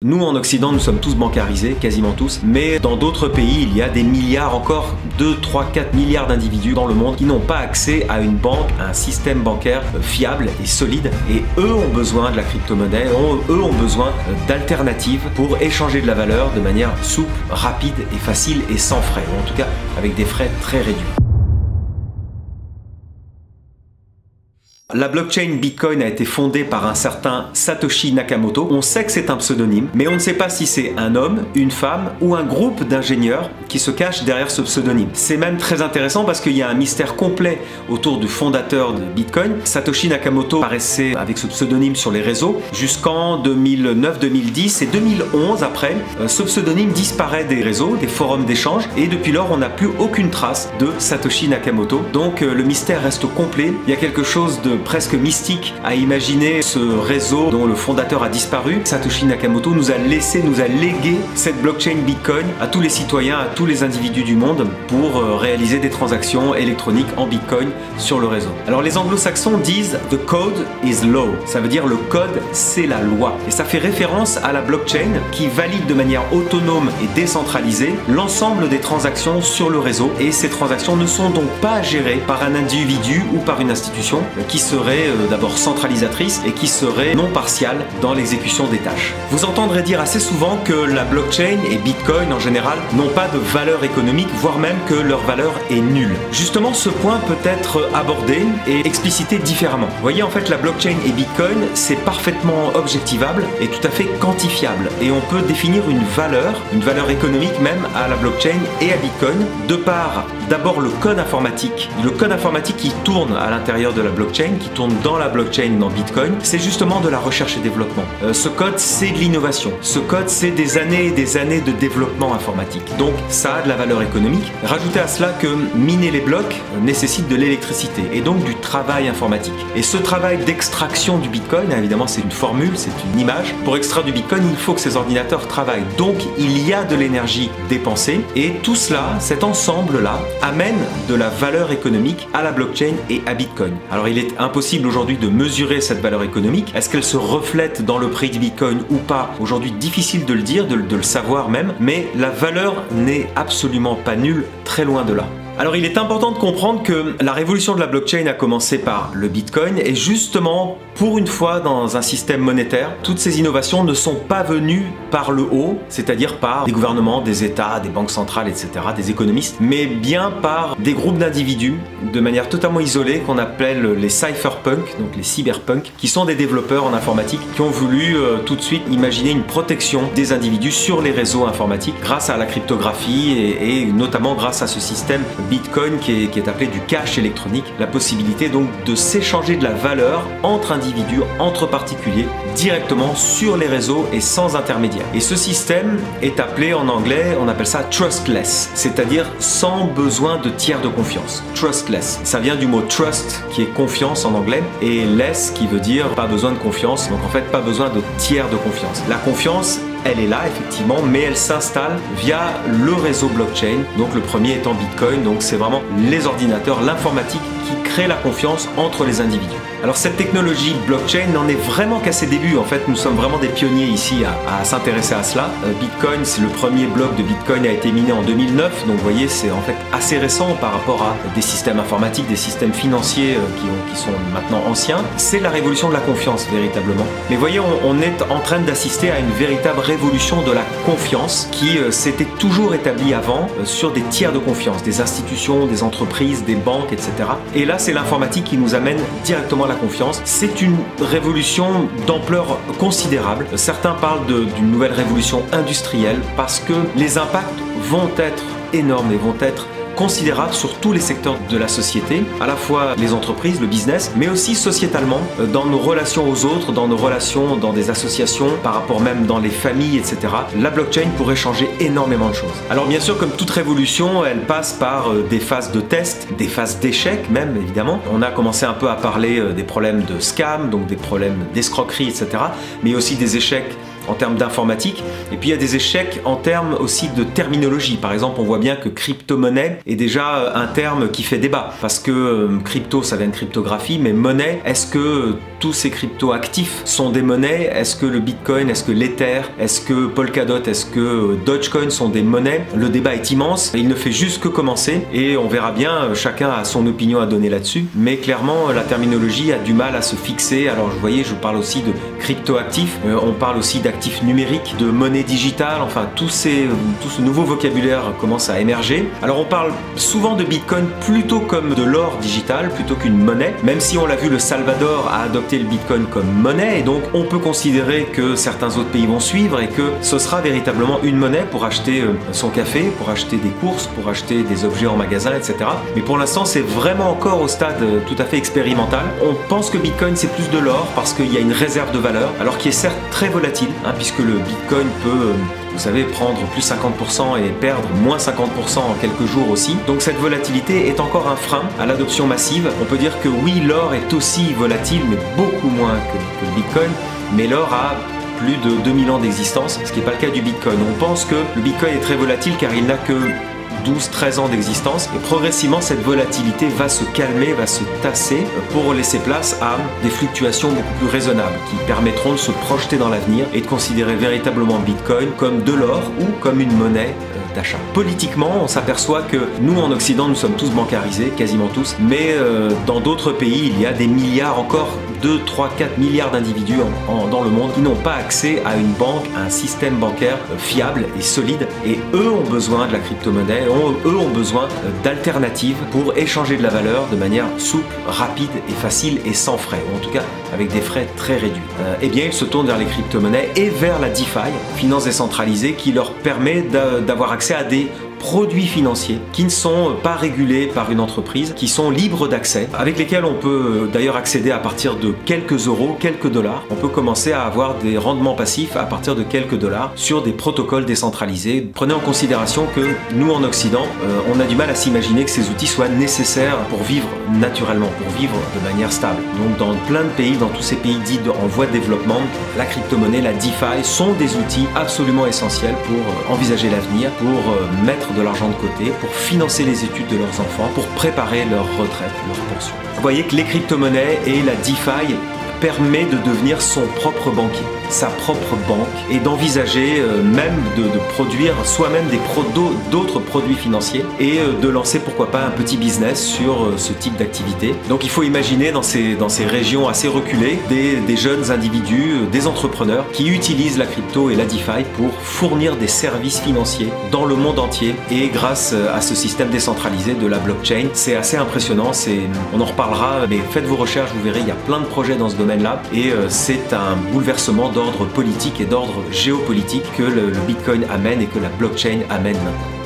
Nous, en Occident, nous sommes tous bancarisés, quasiment tous, mais dans d'autres pays, il y a des milliards, encore 2, 3, 4 milliards d'individus dans le monde qui n'ont pas accès à une banque, à un système bancaire fiable et solide. Et eux ont besoin de la crypto-monnaie, eux ont besoin d'alternatives pour échanger de la valeur de manière souple, rapide et facile et sans frais, ou en tout cas avec des frais très réduits. La blockchain Bitcoin a été fondée par un certain Satoshi Nakamoto. On sait que c'est un pseudonyme, mais on ne sait pas si c'est un homme, une femme ou un groupe d'ingénieurs qui se cachent derrière ce pseudonyme. C'est même très intéressant parce qu'il y a un mystère complet autour du fondateur de Bitcoin. Satoshi Nakamoto apparaissait avec ce pseudonyme sur les réseaux jusqu'en 2009-2010 et 2011 après, ce pseudonyme disparaît des réseaux, des forums d'échange et depuis lors on n'a plus aucune trace de Satoshi Nakamoto. Donc le mystère reste complet. Il y a quelque chose de presque mystique à imaginer ce réseau dont le fondateur a disparu. Satoshi Nakamoto nous a légué cette blockchain Bitcoin à tous les citoyens, à tous les individus du monde pour réaliser des transactions électroniques en Bitcoin sur le réseau. Alors les anglo-saxons disent « the code is law », ça veut dire le code c'est la loi. Et ça fait référence à la blockchain qui valide de manière autonome et décentralisée l'ensemble des transactions sur le réseau et ces transactions ne sont donc pas gérées par un individu ou par une institution qui serait d'abord centralisatrice et qui serait non partiale dans l'exécution des tâches. Vous entendrez dire assez souvent que la blockchain et Bitcoin en général n'ont pas de valeur économique, voire même que leur valeur est nulle. Justement, ce point peut être abordé et explicité différemment. Vous voyez, en fait, la blockchain et Bitcoin, c'est parfaitement objectivable et tout à fait quantifiable. Et on peut définir une valeur économique même à la blockchain et à Bitcoin, de par d'abord le code informatique qui tourne à l'intérieur de la blockchain, qui tourne dans la blockchain, dans Bitcoin, c'est justement de la recherche et développement. Ce code, c'est de l'innovation. Ce code, c'est des années et des années de développement informatique. Donc, ça a de la valeur économique. Rajoutez à cela que miner les blocs nécessite de l'électricité et donc du travail informatique. Et ce travail d'extraction du Bitcoin, évidemment, c'est une formule, c'est une image. Pour extraire du Bitcoin, il faut que ces ordinateurs travaillent. Donc, il y a de l'énergie dépensée et tout cela, cet ensemble-là, amène de la valeur économique à la blockchain et à Bitcoin. Alors, il est impossible aujourd'hui de mesurer cette valeur économique. Est-ce qu'elle se reflète dans le prix du Bitcoin ou pas? Aujourd'hui, difficile de le dire, de le savoir même, mais la valeur n'est absolument pas nulle, très loin de là. Alors il est important de comprendre que la révolution de la blockchain a commencé par le Bitcoin et justement, pour une fois dans un système monétaire, toutes ces innovations ne sont pas venues par le haut, c'est-à-dire par des gouvernements, des États, des banques centrales, etc., des économistes, mais bien par des groupes d'individus de manière totalement isolée qu'on appelle les cypherpunks, donc les cyberpunks, qui sont des développeurs en informatique qui ont voulu tout de suite imaginer une protection des individus sur les réseaux informatiques grâce à la cryptographie et notamment grâce à ce système Bitcoin qui est appelé du cash électronique, la possibilité donc de s'échanger de la valeur entre individus, entre particuliers, directement sur les réseaux et sans intermédiaire. Et ce système est appelé en anglais, on appelle ça trustless, c'est-à-dire sans besoin de tiers de confiance. Trustless, ça vient du mot trust qui est confiance en anglais et less qui veut dire pas besoin de confiance, donc en fait pas besoin de tiers de confiance. La confiance, elle est là effectivement, mais elle s'installe via le réseau blockchain, donc le premier étant Bitcoin, donc c'est vraiment les ordinateurs, l'informatique qui crée la confiance entre les individus. Alors cette technologie blockchain n'en est vraiment qu'à ses débuts, en fait nous sommes vraiment des pionniers ici à s'intéresser à cela. Bitcoin, c'est le premier bloc de Bitcoin a été miné en 2009, donc vous voyez c'est en fait assez récent par rapport à des systèmes informatiques, des systèmes financiers qui sont maintenant anciens. C'est la révolution de la confiance véritablement. Mais vous voyez on est en train d'assister à une véritable révolution de la confiance qui s'était toujours établie avant sur des tiers de confiance, des institutions, des entreprises, des banques, etc. Et là c'est l'informatique qui nous amène directement la confiance. C'est une révolution d'ampleur considérable. Certains parlent d'une nouvelle révolution industrielle parce que les impacts vont être énormes et vont être considérable sur tous les secteurs de la société, à la fois les entreprises, le business, mais aussi sociétalement, dans nos relations aux autres, dans nos relations dans des associations, par rapport même dans les familles, etc. La blockchain pourrait changer énormément de choses. Alors bien sûr, comme toute révolution, elle passe par des phases de test, des phases d'échec même, évidemment. On a commencé un peu à parler des problèmes de scam, donc des problèmes d'escroquerie, etc. Mais aussi des échecs en termes d'informatique. Et puis il y a des échecs en termes aussi de terminologie. Par exemple, on voit bien que crypto-monnaie est déjà un terme qui fait débat. Parce que crypto, ça vient de cryptographie, mais monnaie, est-ce que tous ces crypto-actifs sont des monnaies? Est-ce que le Bitcoin, est-ce que l'Ether, est-ce que Polkadot, est-ce que Dogecoin sont des monnaies? Le débat est immense, il ne fait juste que commencer et on verra bien, chacun a son opinion à donner là-dessus. Mais clairement, la terminologie a du mal à se fixer. Alors vous voyez, je parle aussi de crypto-actifs, on parle aussi d'actifs numériques, de monnaie digitale, enfin tout ce nouveau vocabulaire commence à émerger. Alors on parle souvent de Bitcoin plutôt comme de l'or digital, plutôt qu'une monnaie, même si on l'a vu, le Salvador a adopté le Bitcoin comme monnaie et donc on peut considérer que certains autres pays vont suivre et que ce sera véritablement une monnaie pour acheter son café, pour acheter des courses, pour acheter des objets en magasin, etc. Mais pour l'instant, c'est vraiment encore au stade tout à fait expérimental. On pense que Bitcoin, c'est plus de l'or parce qu'il y a une réserve de valeur, alors qui est certes très volatile, puisque le Bitcoin peut, vous savez, prendre plus 50% et perdre moins 50% en quelques jours aussi. Donc cette volatilité est encore un frein à l'adoption massive. On peut dire que oui, l'or est aussi volatile, mais beaucoup moins que le Bitcoin, mais l'or a plus de 2000 ans d'existence, ce qui n'est pas le cas du Bitcoin. On pense que le Bitcoin est très volatile car il n'a que 12-13 ans d'existence et progressivement cette volatilité va se calmer, va se tasser pour laisser place à des fluctuations beaucoup plus raisonnables qui permettront de se projeter dans l'avenir et de considérer véritablement Bitcoin comme de l'or ou comme une monnaie d'achat. Politiquement, on s'aperçoit que nous en Occident, nous sommes tous bancarisés, quasiment tous, mais dans d'autres pays, il y a des milliards, encore 2, 3, 4 milliards d'individus dans le monde qui n'ont pas accès à une banque, à un système bancaire fiable et solide et eux ont besoin de la crypto-monnaie, eux ont besoin d'alternatives pour échanger de la valeur de manière souple, rapide et facile et sans frais, ou en tout cas avec des frais très réduits. Eh bien, ils se tournent vers les crypto-monnaies et vers la DeFi, finance décentralisée, qui leur permet d'avoir accès à des produits financiers qui ne sont pas régulés par une entreprise, qui sont libres d'accès, avec lesquels on peut d'ailleurs accéder à partir de quelques euros, quelques dollars. On peut commencer à avoir des rendements passifs à partir de quelques dollars sur des protocoles décentralisés. Prenez en considération que nous en Occident, on a du mal à s'imaginer que ces outils soient nécessaires pour vivre naturellement, pour vivre de manière stable. Donc dans plein de pays, dans tous ces pays dits en voie de développement, la crypto-monnaie, la DeFi sont des outils absolument essentiels pour envisager l'avenir, pour mettre de l'argent de côté, pour financer les études de leurs enfants, pour préparer leur retraite, leur pension. Vous voyez que les crypto-monnaies et la DeFi permet de devenir son propre banquier, sa propre banque et d'envisager même de produire soi-même d'autres produits financiers et de lancer pourquoi pas un petit business sur ce type d'activité. Donc il faut imaginer dans ces régions assez reculées des jeunes individus, des entrepreneurs qui utilisent la crypto et la DeFi pour fournir des services financiers dans le monde entier et grâce à ce système décentralisé de la blockchain. C'est assez impressionnant, on en reparlera, mais faites vos recherches, vous verrez, il y a plein de projets dans ce domaine-là et c'est un bouleversement d'ordre politique et d'ordre géopolitique que le Bitcoin amène et que la blockchain amène maintenant.